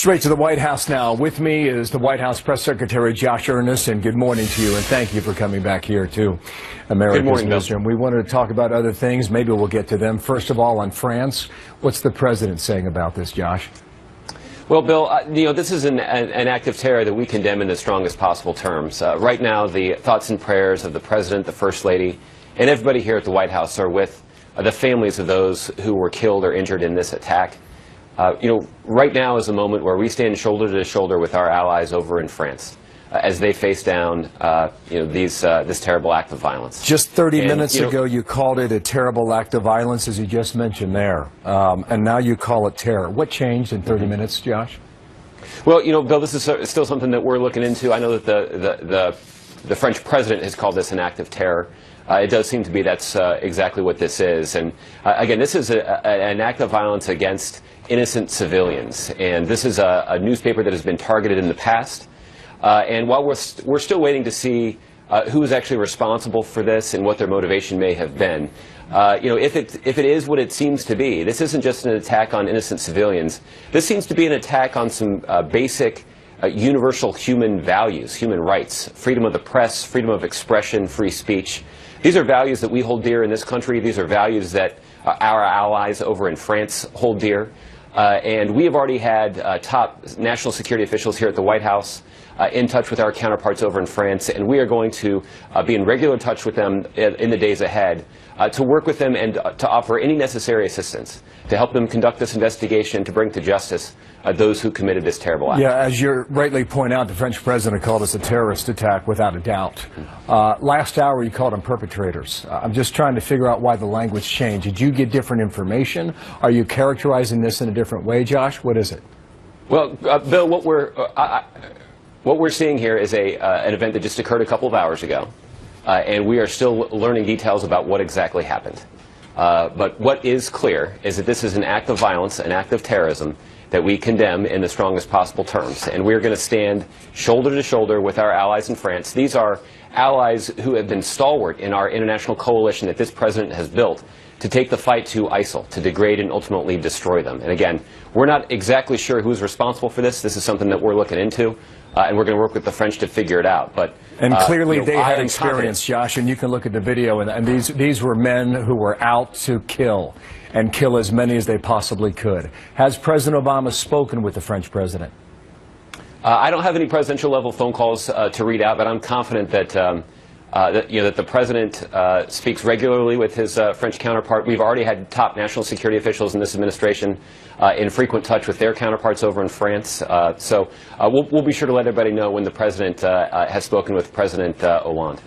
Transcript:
Straight to the White House now. With me is the White House Press Secretary Josh Earnest, and good morning to you, and thank you for coming back here to America's Newsroom. We wanted to talk about other things. Maybe we'll get to them. First of all, on France, what's the president saying about this, Josh? Well, Bill, this is an act of terror that we condemn in the strongest possible terms. Right now, the thoughts and prayers of the President, the First Lady, and everybody here at the White House are with the families of those who were killed or injured in this attack. Right now is a moment where we stand shoulder to shoulder with our allies over in France as they face down, this terrible act of violence. Just 30 minutes ago, you called it a terrible act of violence, as you just mentioned there, and now you call it terror. What changed in 30 minutes, Josh? Well, Bill, this is still something that we're looking into. I know that the French president has called this an act of terror. It does seem to be that's exactly what this is. And again, this is an act of violence against innocent civilians. And this is a newspaper that has been targeted in the past. And while we're still waiting to see who is actually responsible for this and what their motivation may have been, if it is what it seems to be, this isn't just an attack on innocent civilians. This seems to be an attack on some basic universal human values, human rights, freedom of the press, freedom of expression, free speech. These are values that we hold dear in this country. These are values that our allies over in France hold dear. And we have already had top national security officials here at the White House in touch with our counterparts over in France, and we are going to be in regular touch with them in the days ahead to work with them and to offer any necessary assistance to help them conduct this investigation, to bring to justice those who committed this terrible act. Yeah, as you rightly point out, the French president called this a terrorist attack without a doubt. Last hour, you called them perpetrators. I'm just trying to figure out why the language changed. Did you get different information? Are you characterizing this in a different way, Josh? What is it? Well, Bill, what we're seeing here is an event that just occurred a couple of hours ago, and we are still learning details about what exactly happened. But what is clear is that this is an act of violence, an act of terrorism, that we condemn in the strongest possible terms. And we're going to stand shoulder to shoulder with our allies in France. These are allies who have been stalwart in our international coalition that this president has built to take the fight to ISIL, to degrade and ultimately destroy them. And again, we're not exactly sure who's responsible for this. This is something that we're looking into, and we're going to work with the French to figure it out. But clearly they had experience, Josh, and you can look at the video, and these were men who were out to kill, and kill as many as they possibly could. Has President Obama spoken with the French president? I don't have any presidential level phone calls to read out, but I'm confident that that the president speaks regularly with his French counterpart. We've already had top national security officials in this administration in frequent touch with their counterparts over in France. So we'll be sure to let everybody know when the president has spoken with President Hollande.